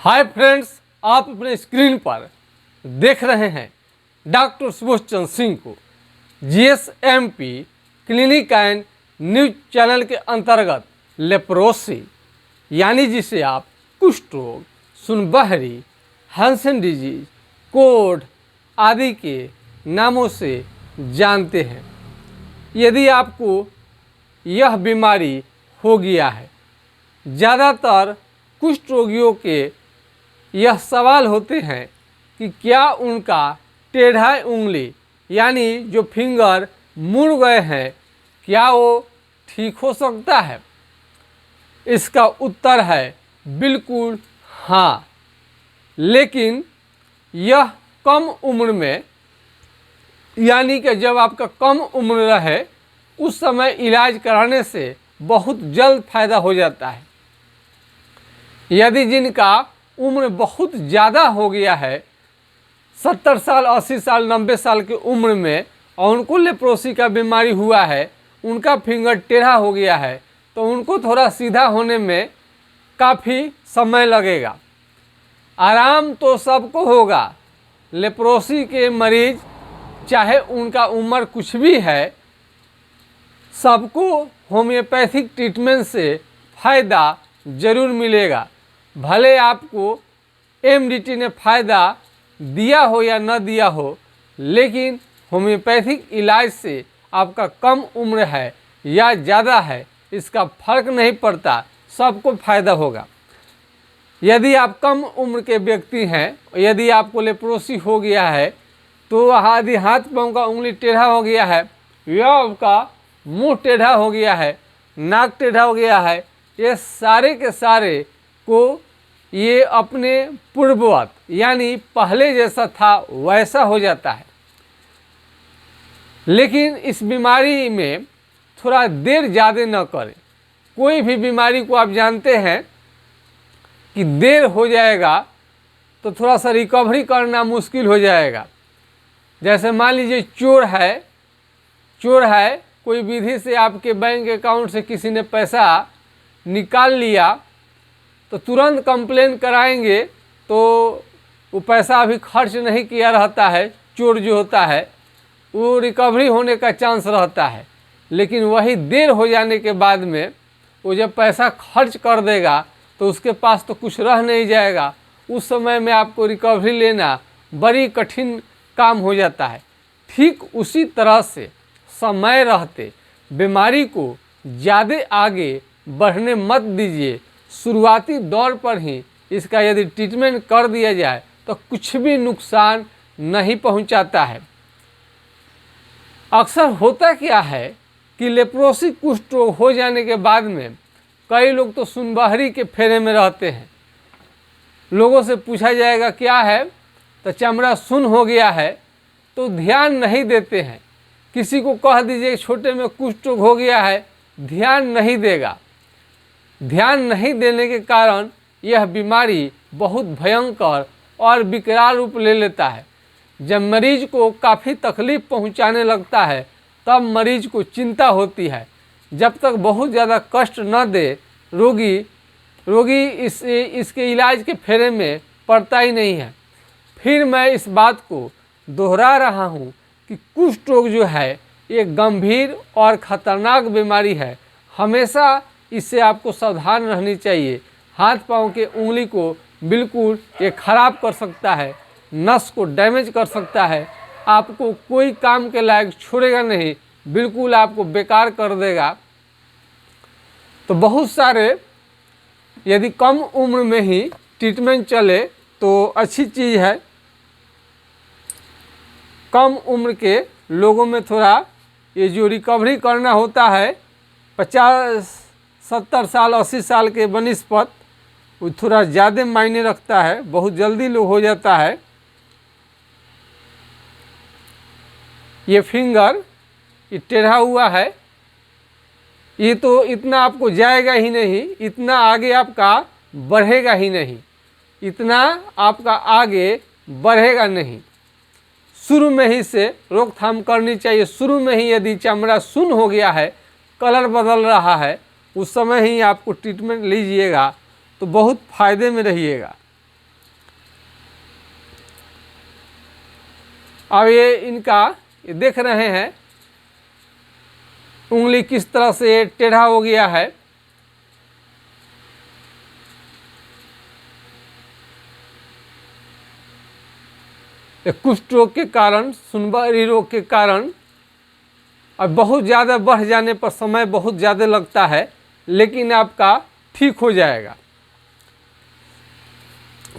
Hi friends, आप अपने screen पर देख रहे हैं डॉक्टर सुबोध चंद्र सिंह को GSMP clinic and news channel के अंतर्गत लेप्रोसी यानी जिसे आप कुष्ठ रोग, सुनबहरी, हैंसन डिजीज, कोढ़ आदि के नामों से जानते हैं। यदि आपको यह बीमारी हो गया है, ज़्यादातर कुष्ठ रोगियों के यह सवाल होते हैं कि क्या उनका टेढ़ा उंगली यानी जो फिंगर मुड़ गए हैं, क्या वो ठीक हो सकता है? इसका उत्तर है बिल्कुल हाँ, लेकिन यह कम उम्र में यानी कि जब आपका कम उम्र रहे उस समय इलाज कराने से बहुत जल्द फायदा हो जाता है। यदि जिनका उम्र बहुत ज़्यादा हो गया है, 70 साल, 80 साल, 90 साल की उम्र में, और उनको लेप्रोसी का बीमारी हुआ है, उनका फिंगर टेढ़ा हो गया है, तो उनको थोड़ा सीधा होने में काफ़ी समय लगेगा। आराम तो सबको होगा। लेप्रोसी के मरीज चाहे उनका उम्र कुछ भी है, सबको होम्योपैथिक ट्रीटमेंट से फ़ायदा ज़रूर मिलेगा। भले आपको MDT ने फ़ायदा दिया हो या न दिया हो, लेकिन होम्योपैथिक इलाज से आपका कम उम्र है या ज़्यादा है, इसका फ़र्क नहीं पड़ता, सबको फ़ायदा होगा। यदि आप कम उम्र के व्यक्ति हैं, यदि आपको लेप्रोसी हो गया है, तो यदि हाथ पाँव का उंगली टेढ़ा हो गया है या आपका मुंह टेढ़ा हो गया है, नाक टेढ़ा हो गया है, ये सारे के सारे को ये अपने पूर्ववत यानी पहले जैसा था वैसा हो जाता है। लेकिन इस बीमारी में थोड़ा देर ज़्यादा न करें। कोई भी बीमारी को आप जानते हैं कि देर हो जाएगा तो थोड़ा सा रिकवरी करना मुश्किल हो जाएगा। जैसे मान लीजिए चोर है, कोई विधि से आपके बैंक अकाउंट से किसी ने पैसा निकाल लिया, तो तुरंत कंप्लेन कराएंगे तो वो पैसा अभी खर्च नहीं किया रहता है, चोर जो होता है वो रिकवरी होने का चांस रहता है। लेकिन वही देर हो जाने के बाद में वो जब पैसा खर्च कर देगा तो उसके पास तो कुछ रह नहीं जाएगा। उस समय में आपको रिकवरी लेना बड़ी कठिन काम हो जाता है। ठीक उसी तरह से समय रहते बीमारी को ज़्यादा आगे बढ़ने मत दीजिए। शुरुआती दौर पर ही इसका यदि ट्रीटमेंट कर दिया जाए तो कुछ भी नुकसान नहीं पहुंचाता है। अक्सर होता क्या है कि लेप्रोसी कुष्ठ रोग हो जाने के बाद में कई लोग तो सुनबहरी के फेरे में रहते हैं। लोगों से पूछा जाएगा क्या है, तो चमड़ा सुन हो गया है, तो ध्यान नहीं देते हैं। किसी को कह दीजिए छोटे में कुष्ठ रोग हो गया है, ध्यान नहीं देगा। ध्यान नहीं देने के कारण यह बीमारी बहुत भयंकर और विकराल रूप ले लेता है। जब मरीज को काफ़ी तकलीफ़ पहुंचाने लगता है तब मरीज को चिंता होती है। जब तक बहुत ज़्यादा कष्ट न दे रोगी इसके इलाज के फेरे में पड़ता ही नहीं है। फिर मैं इस बात को दोहरा रहा हूँ कि कुष्ठ रोग जो है ये गंभीर और ख़तरनाक बीमारी है। हमेशा इससे आपको सावधान रहनी चाहिए। हाथ पाँव के उंगली को बिल्कुल ये ख़राब कर सकता है, नस को डैमेज कर सकता है, आपको कोई काम के लायक छोड़ेगा नहीं, बिल्कुल आपको बेकार कर देगा। तो बहुत सारे यदि कम उम्र में ही ट्रीटमेंट चले तो अच्छी चीज़ है। कम उम्र के लोगों में थोड़ा ये जो रिकवरी करना होता है 50, 70 साल, 80 साल के बनिस्पत वो थोड़ा ज़्यादा मायने रखता है, बहुत जल्दी लोग हो जाता है। ये फिंगर ये टेढ़ा हुआ है, ये तो इतना आपको जाएगा ही नहीं, इतना आगे आपका बढ़ेगा ही नहीं, इतना आपका आगे बढ़ेगा नहीं। शुरू में ही से रोकथाम करनी चाहिए। शुरू में ही यदि चमड़ा सुन्न हो गया है, कलर बदल रहा है, उस समय ही आपको ट्रीटमेंट लीजिएगा तो बहुत फ़ायदे में रहिएगा। अब ये इनका ये देख रहे हैं उंगली किस तरह से टेढ़ा हो गया है। कुष्ठ रोग के कारण, सुनबहरी रोग के कारण और बहुत ज़्यादा बढ़ जाने पर समय बहुत ज़्यादा लगता है, लेकिन आपका ठीक हो जाएगा।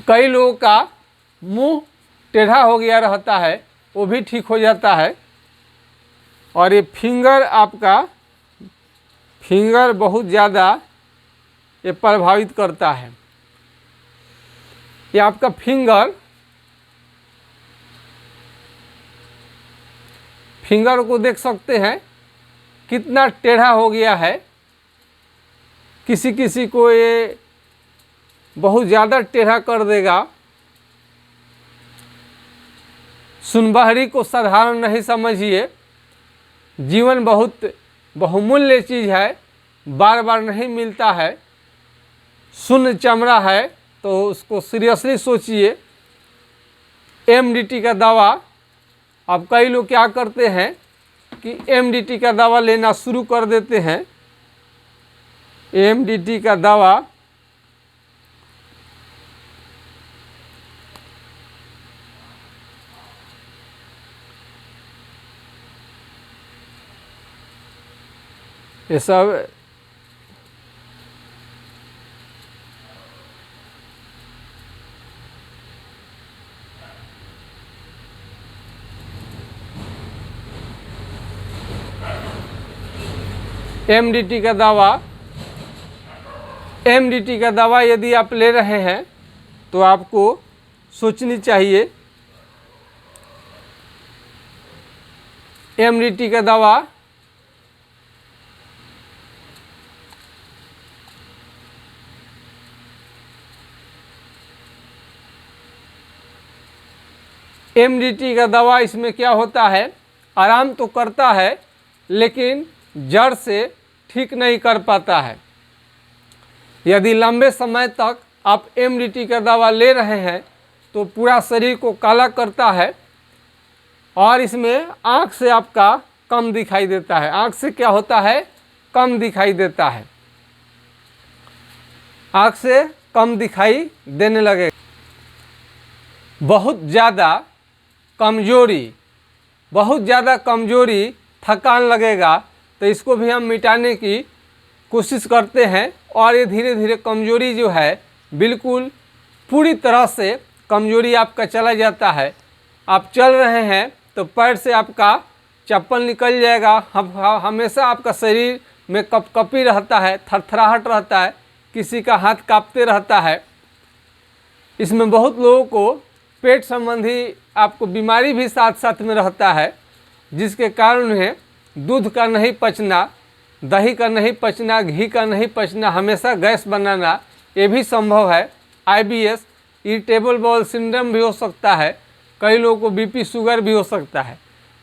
कई लोगों का मुंह टेढ़ा हो गया रहता है, वो भी ठीक हो जाता है। और ये फिंगर, आपका फिंगर बहुत ज़्यादा ये प्रभावित करता है। ये आपका फिंगर को देख सकते हैं कितना टेढ़ा हो गया है। किसी किसी को ये बहुत ज़्यादा टेढ़ा कर देगा। सुनबहरी को साधारण नहीं समझिए। जीवन बहुत बहुमूल्य चीज़ है, बार बार नहीं मिलता है। शून्य चमड़ा है तो उसको सीरियसली सोचिए। एमडीटी का दवा, अब कई लोग क्या करते हैं कि एमडीटी का दवा लेना शुरू कर देते हैं। एमडीटी का दवा ये सब एमडीटी का दवा यदि आप ले रहे हैं तो आपको सोचनी चाहिए। एमडीटी का दवा इसमें क्या होता है, आराम तो करता है लेकिन जड़ से ठीक नहीं कर पाता है। यदि लंबे समय तक आप एमडीटी का दवा ले रहे हैं तो पूरा शरीर को काला करता है और इसमें आँख से आपका कम दिखाई देता है। आँख से क्या होता है, कम दिखाई देता है। आँख से कम दिखाई देने लगे। बहुत ज़्यादा कमजोरी, थकान लगेगा तो इसको भी हम मिटाने की कोशिश करते हैं। और ये धीरे धीरे कमजोरी जो है बिल्कुल पूरी तरह से कमजोरी आपका चला जाता है। आप चल रहे हैं तो पैर से आपका चप्पल निकल जाएगा। हमेशा आपका शरीर में कपकपी रहता है, थरथराहट रहता है, किसी का हाथ कांपते रहता है। इसमें बहुत लोगों को पेट संबंधी आपको बीमारी भी साथ साथ में रहता है, जिसके कारण उन्हें दूध का नहीं पचना, दही का नहीं पचना, घी का नहीं पचना, हमेशा गैस बनाना, ये भी संभव है। आईबीएस, इरिटेबल बाउल सिंड्रोम भी हो सकता है। कई लोगों को बीपी, शुगर भी हो सकता है।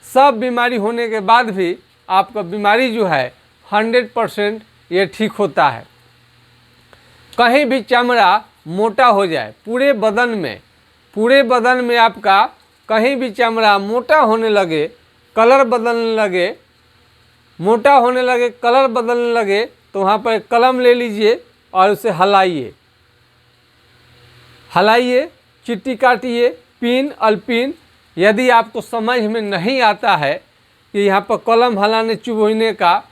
सब बीमारी होने के बाद भी आपका बीमारी जो है 100% ये ठीक होता है। कहीं भी चमड़ा मोटा हो जाए, पूरे बदन में आपका कहीं भी चमड़ा मोटा होने लगे, कलर बदलने लगे, मोटा होने लगे, कलर बदलने लगे, तो वहाँ पर एक कलम ले लीजिए और उसे हलाइए, चिट्ठी काटिए, पिन अल्पिन। यदि आपको समझ में नहीं आता है कि यहाँ पर कलम हलाने चुभोने का,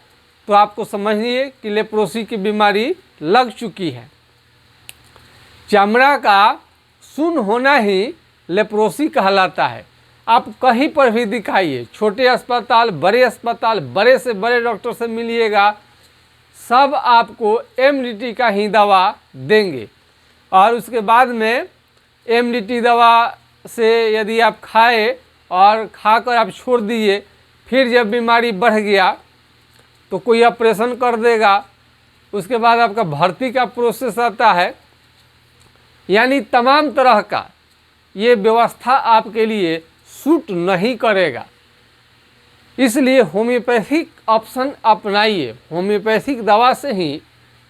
तो आपको समझिए कि लेप्रोसी की बीमारी लग चुकी है। चमड़ा का शून्य होना ही लेप्रोसी कहलाता है। आप कहीं पर भी दिखाइए, छोटे अस्पताल, बड़े से बड़े डॉक्टर से मिलिएगा, सब आपको एमडीटी का ही दवा देंगे। और उसके बाद में एमडीटी दवा से यदि आप खाए और खाकर आप छोड़ दिए, फिर जब बीमारी बढ़ गया तो कोई ऑपरेशन कर देगा। उसके बाद आपका भर्ती का प्रोसेस आता है। यानी तमाम तरह का ये व्यवस्था आपके लिए सूट नहीं करेगा। इसलिए होम्योपैथिक ऑप्शन अपनाइए। होम्योपैथिक दवा से ही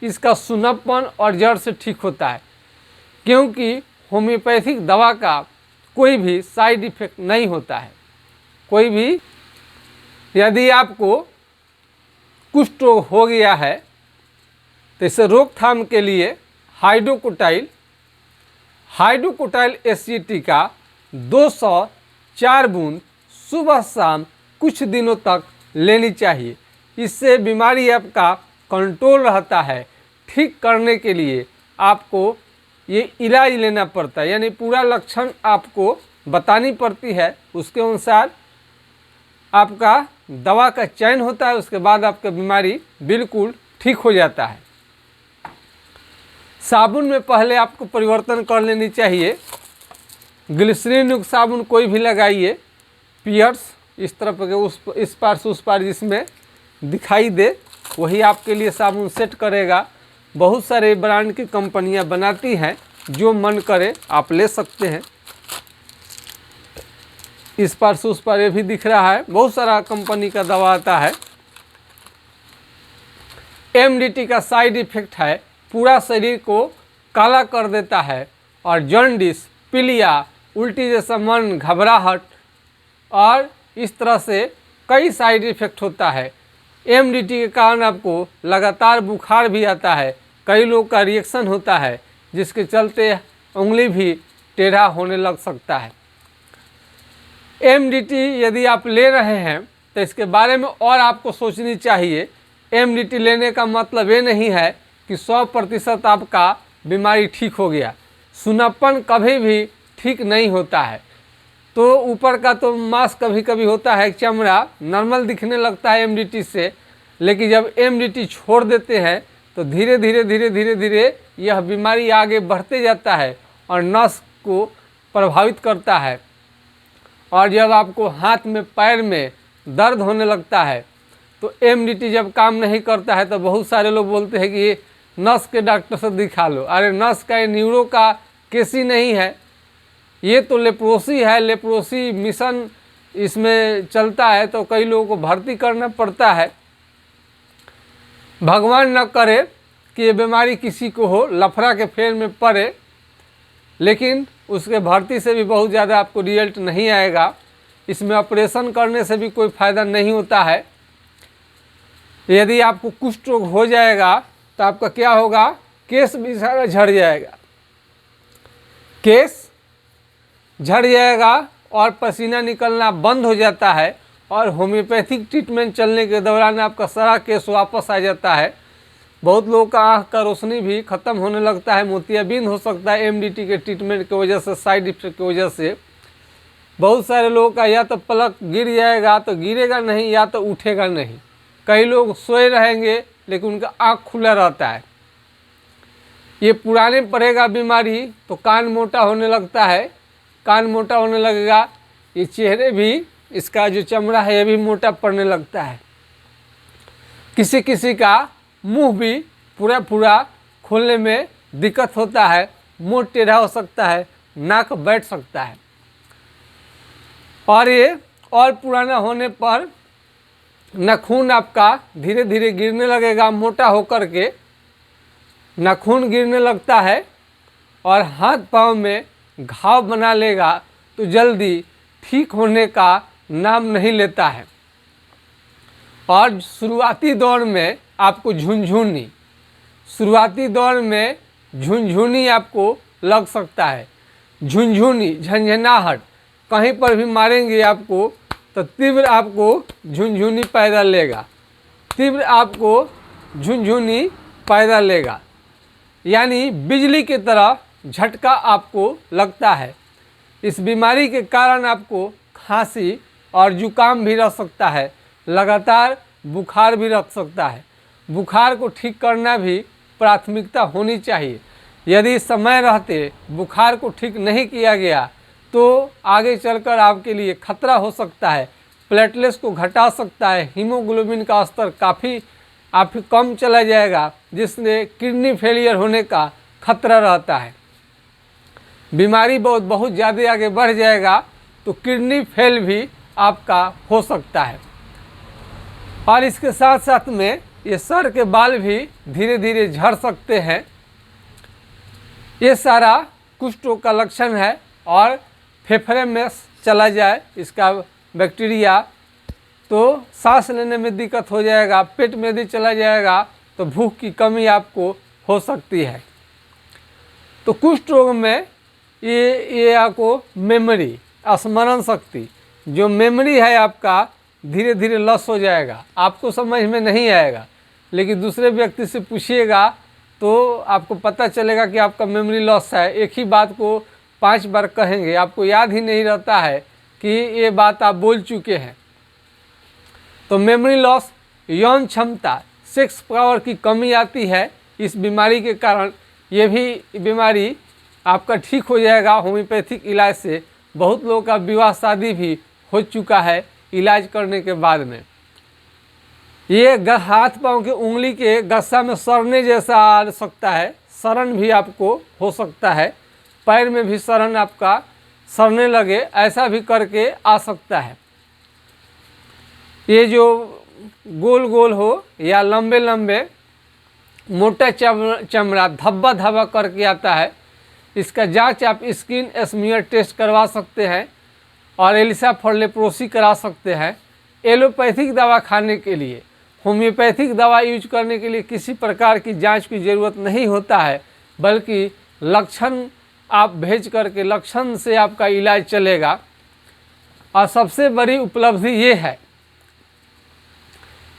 इसका सुन्नपन और जड़ से ठीक होता है, क्योंकि होम्योपैथिक दवा का कोई भी साइड इफ़ेक्ट नहीं होता है। कोई भी यदि आपको कुष्ठ रोग हो गया है तो इसे रोकथाम के लिए हाइड्रोकोटाइल एसिटी का 204 बूंद सुबह शाम कुछ दिनों तक लेनी चाहिए। इससे बीमारी आपका कंट्रोल रहता है। ठीक करने के लिए आपको ये इलाज लेना पड़ता है, यानी पूरा लक्षण आपको बतानी पड़ती है, उसके अनुसार आपका दवा का चयन होता है। उसके बाद आपका बीमारी बिल्कुल ठीक हो जाता है। साबुन में पहले आपको परिवर्तन कर लेनी चाहिए। ग्लिसरीन युक्त साबुन कोई भी लगाइए, पियर्स इस तरफ के इस पार से उस पार जिसमें दिखाई दे वही आपके लिए साबुन सेट करेगा। बहुत सारे ब्रांड की कंपनियां बनाती हैं, जो मन करे आप ले सकते हैं। इस पार से उस पार ये भी दिख रहा है, बहुत सारा कंपनी का दवा आता है। एमडीटी का साइड इफेक्ट है, पूरा शरीर को काला कर देता है और जॉन्डिस, पीलिया, उल्टी जैसा मन, घबराहट और इस तरह से कई साइड इफेक्ट होता है। एमडीटी के कारण आपको लगातार बुखार भी आता है, कई लोग का रिएक्शन होता है, जिसके चलते उंगली भी टेढ़ा होने लग सकता है। एमडीटी यदि आप ले रहे हैं तो इसके बारे में और आपको सोचनी चाहिए। एमडीटी लेने का मतलब ये नहीं है कि 100% आपका बीमारी ठीक हो गया। सुनापन कभी भी ठीक नहीं होता है। तो ऊपर का तो मांस कभी कभी होता है, चमड़ा नॉर्मल दिखने लगता है एमडीटी से, लेकिन जब एमडीटी छोड़ देते हैं तो धीरे धीरे यह बीमारी आगे बढ़ते जाता है और नस को प्रभावित करता है। और जब आपको हाथ में पैर में दर्द होने लगता है तो एमडीटी जब काम नहीं करता है तो बहुत सारे लोग बोलते हैं कि ये नस के डॉक्टर से दिखा लो। अरे नस का, ये न्यूरो का केस ही नहीं है, ये तो लेप्रोसी है। लेप्रोसी मिशन इसमें चलता है तो कई लोगों को भर्ती करना पड़ता है। भगवान न करे कि ये बीमारी किसी को हो, लफड़ा के फेर में पड़े, लेकिन उसके भर्ती से भी बहुत ज़्यादा आपको रिजल्ट नहीं आएगा। इसमें ऑपरेशन करने से भी कोई फ़ायदा नहीं होता है। यदि आपको कुष्ठ रोग हो जाएगा तो आपका क्या होगा, केस भी सारा झड़ जाएगा, केस झड़ जाएगा और पसीना निकलना बंद हो जाता है। और होम्योपैथिक ट्रीटमेंट चलने के दौरान आपका सारा केस वापस आ जाता है। बहुत लोगों का आँख का रोशनी भी ख़त्म होने लगता है, मोतियाबिंद हो सकता है एमडीटी के ट्रीटमेंट की वजह से, साइड इफेक्ट की वजह से। बहुत सारे लोगों का या तो पलक गिर जाएगा तो गिरेगा नहीं, या तो उठेगा नहीं। कई लोग सोए रहेंगे लेकिन उनका आँख खुला रहता है। ये पुराने पड़ेगा बीमारी तो कान मोटा होने लगता है, कान मोटा होने लगेगा, ये चेहरे भी, इसका जो चमड़ा है ये भी मोटा पड़ने लगता है। किसी किसी का मुंह भी पूरा खोलने में दिक्कत होता है, मुंह टेढ़ा हो सकता है, नाक बैठ सकता है। और ये और पुराना होने पर नाखून आपका धीरे धीरे गिरने लगेगा, मोटा होकर के नाखून गिरने लगता है और हाथ पाँव में घाव बना लेगा तो जल्दी ठीक होने का नाम नहीं लेता है। और शुरुआती दौर में आपको शुरुआती दौर में झुनझुनी आपको लग सकता है। झुनझुनी, झंझनाहट, कहीं पर भी मारेंगे आपको तो तीव्र आपको झुनझुनी पैदा लेगा, तीव्र आपको झुनझुनी पैदा लेगा, यानी बिजली की तरह झटका आपको लगता है। इस बीमारी के कारण आपको खांसी और जुकाम भी रह सकता है, लगातार बुखार भी रह सकता है। बुखार को ठीक करना भी प्राथमिकता होनी चाहिए। यदि समय रहते बुखार को ठीक नहीं किया गया तो आगे चलकर आपके लिए खतरा हो सकता है, प्लेटलेट्स को घटा सकता है, हीमोग्लोबिन का स्तर काफ़ी कम चला जाएगा, जिससे किडनी फेलियर होने का खतरा रहता है। बीमारी बहुत ज़्यादा आगे बढ़ जाएगा तो किडनी फेल भी आपका हो सकता है। और इसके साथ साथ में ये सर के बाल भी धीरे धीरे झड़ सकते हैं। ये सारा कुष्ठ रोग का लक्षण है। और फेफड़े में चला जाए, इसका बैक्टीरिया तो सांस लेने में दिक्कत हो जाएगा। पेट में यदि चला जाएगा तो भूख की कमी आपको हो सकती है। तो कुष्ठ रोग में ये आपको मेमोरी, स्मरण शक्ति, जो मेमोरी है आपका धीरे धीरे लॉस हो जाएगा। आपको समझ में नहीं आएगा, लेकिन दूसरे व्यक्ति से पूछिएगा तो आपको पता चलेगा कि आपका मेमोरी लॉस है। एक ही बात को 5 बार कहेंगे, आपको याद ही नहीं रहता है कि ये बात आप बोल चुके हैं। तो मेमोरी लॉस, यौन क्षमता, सेक्स पावर की कमी आती है इस बीमारी के कारण। ये भी बीमारी आपका ठीक हो जाएगा होम्योपैथिक इलाज से। बहुत लोगों का विवाह शादी भी हो चुका है इलाज करने के बाद में। ये हाथ पांव के उंगली के गस्सा में सड़ने जैसा आ सकता है, सड़न भी आपको हो सकता है। पैर में भी सड़न आपका सड़ने लगे, ऐसा भी करके आ सकता है। ये जो गोल गोल हो या लंबे लंबे मोटा चमड़ा धब्बा धब्बा करके आता है, इसका जांच आप स्किन स्मीयर टेस्ट करवा सकते हैं और एलिसा फॉर लेप्रोसी करा सकते हैं। एलोपैथिक दवा खाने के लिए, होम्योपैथिक दवा यूज करने के लिए किसी प्रकार की जांच की ज़रूरत नहीं होता है, बल्कि लक्षण आप भेज करके लक्षण से आपका इलाज चलेगा। और सबसे बड़ी उपलब्धि ये है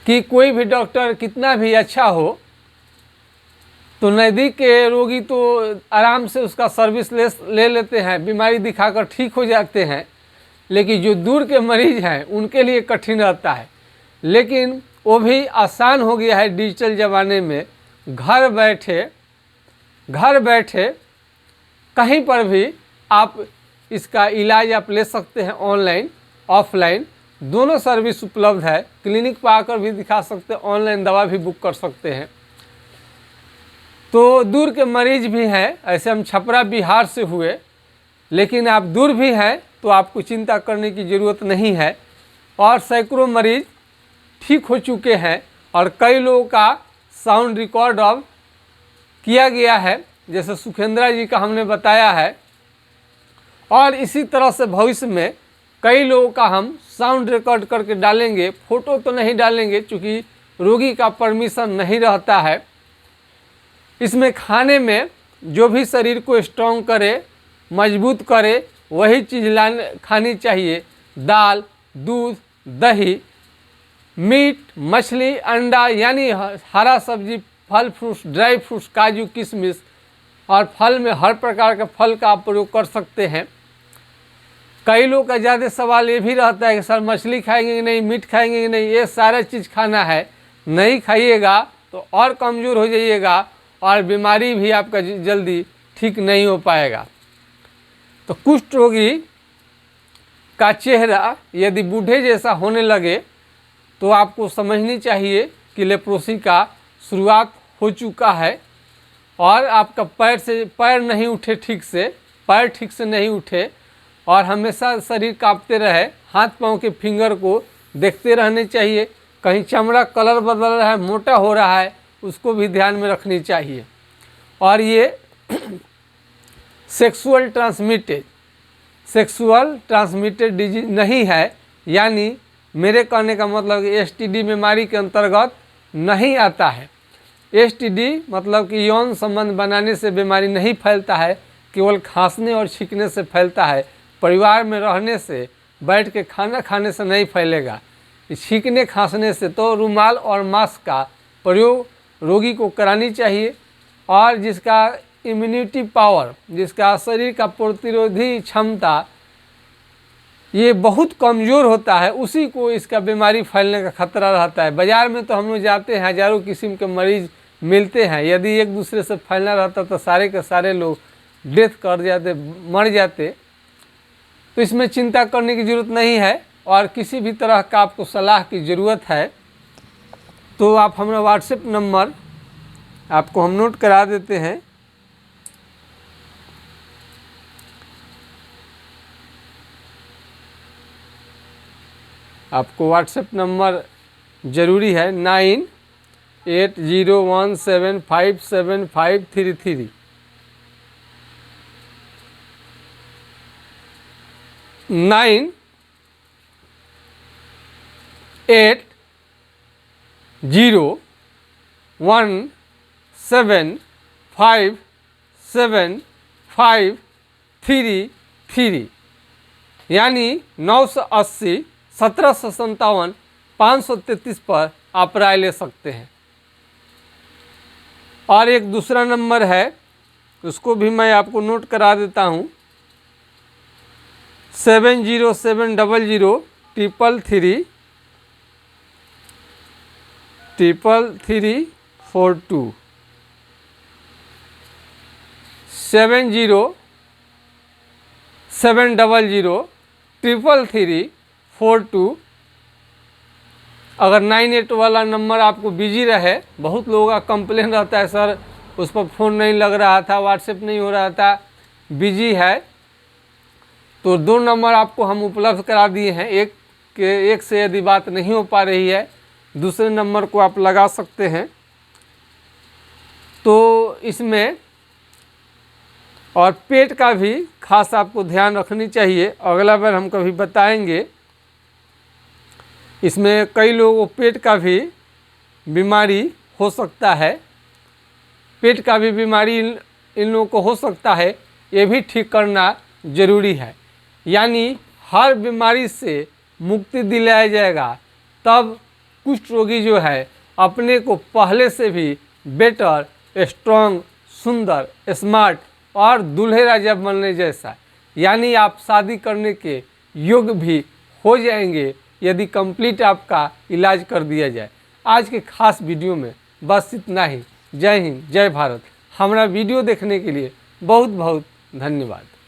कि कोई भी डॉक्टर कितना भी अच्छा हो तो नज़दीक के रोगी तो आराम से उसका सर्विस ले लेते हैं, बीमारी दिखाकर ठीक हो जाते हैं। लेकिन जो दूर के मरीज हैं उनके लिए कठिन रहता है। लेकिन वो भी आसान हो गया है डिजिटल ज़माने में। घर बैठे कहीं पर भी आप इसका इलाज आप ले सकते हैं। ऑनलाइन ऑफलाइन दोनों सर्विस उपलब्ध है। क्लिनिक पर आकर भी दिखा सकते हैं, ऑनलाइन दवा भी बुक कर सकते हैं। तो दूर के मरीज भी हैं, ऐसे हम छपरा बिहार से हुए, लेकिन आप दूर भी हैं तो आपको चिंता करने की ज़रूरत नहीं है। और सैकड़ों मरीज ठीक हो चुके हैं और कई लोगों का साउंड रिकॉर्ड अब किया गया है, जैसे सुखेंद्रा जी का हमने बताया है। और इसी तरह से भविष्य में कई लोगों का हम साउंड रिकॉर्ड करके डालेंगे। फ़ोटो तो नहीं डालेंगे क्योंकि रोगी का परमिशन नहीं रहता है। इसमें खाने में जो भी शरीर को स्ट्रॉन्ग करे, मजबूत करे, वही चीज़ खानी चाहिए। दाल, दूध, दही, मीट, मछली, अंडा, यानी हरा सब्जी, फल फ्रूट्स, ड्राई फ्रूट्स, काजू, किशमिश। और फल में हर प्रकार के फल का आप प्रयोग कर सकते हैं। कई लोग का ज़्यादा सवाल ये भी रहता है कि सर मछली खाएंगे कि नहीं, मीट खाएंगे कि नहीं। ये सारा चीज़ खाना है, नहीं खाइएगा तो और कमज़ोर हो जाइएगा और बीमारी भी आपका जल्दी ठीक नहीं हो पाएगा। तो कुष्ठ रोगी का चेहरा यदि बूढ़े जैसा होने लगे तो आपको समझनी चाहिए कि लेप्रोसी का शुरुआत हो चुका है। और आपका पैर नहीं उठे ठीक से, पैर ठीक से नहीं उठे और हमेशा शरीर कांपते रहे, हाथ पांव के फिंगर को देखते रहने चाहिए। कहीं चमड़ा कलर बदल रहा है, मोटा हो रहा है, उसको भी ध्यान में रखनी चाहिए। और ये सेक्सुअल ट्रांसमिटेड डिजीज नहीं है, यानी मेरे कहने का मतलब एसटीडी बीमारी के अंतर्गत नहीं आता है। एसटीडी मतलब कि यौन संबंध बनाने से बीमारी नहीं फैलता है, केवल खांसने और छींकने से फैलता है। परिवार में रहने से, बैठ के खाना खाने से नहीं फैलेगा। छींकने खांसने से तो रुमाल और मास्क का प्रयोग रोगी को करानी चाहिए। और जिसका इम्यूनिटी पावर, जिसका शरीर का प्रतिरोधी क्षमता ये बहुत कमज़ोर होता है, उसी को इसका बीमारी फैलने का खतरा रहता है। बाज़ार में तो हम लोग जाते हैं, हज़ारों किस्म के मरीज मिलते हैं। यदि एक दूसरे से फैलना रहता तो सारे के सारे लोग डेथ कर जाते, मर जाते। तो इसमें चिंता करने की ज़रूरत नहीं है। और किसी भी तरह का आपको सलाह की ज़रूरत है तो आप हमारा व्हाट्सएप नंबर आपको हम नोट करा देते हैं। आपको व्हाट्सएप नंबर ज़रूरी है 9801757533 9 801757533 यानी 980 1757 533 पर आप राय ले सकते हैं। और एक दूसरा नंबर है, उसको भी मैं आपको नोट करा देता हूँ, 7070333342 7070333342। अगर 98 वाला नंबर आपको बिजी रहे, बहुत लोगों का कंप्लेन रहता है सर उस पर फ़ोन नहीं लग रहा था, व्हाट्सएप नहीं हो रहा था, बिजी है, तो 2 नंबर आपको हम उपलब्ध करा दिए हैं। एक से यदि बात नहीं हो पा रही है, दूसरे नंबर को आप लगा सकते हैं। तो इसमें और पेट का भी खास आपको ध्यान रखनी चाहिए, अगला बार हम कभी बताएंगे। इसमें कई लोगों को पेट का भी बीमारी हो सकता है, पेट का भी बीमारी इन लोगों को हो सकता है, ये भी ठीक करना ज़रूरी है। यानी हर बीमारी से मुक्ति दिलाया जाएगा, तब कुष्ठ रोगी जो है अपने को पहले से भी बेटर, स्ट्रॉन्ग, सुंदर, स्मार्ट और दूल्हे राजा बनने जैसा, यानी आप शादी करने के योग्य भी हो जाएंगे यदि कंप्लीट आपका इलाज कर दिया जाए। आज के खास वीडियो में बस इतना ही। जय हिंद, जय भारत। हमारा वीडियो देखने के लिए बहुत बहुत धन्यवाद।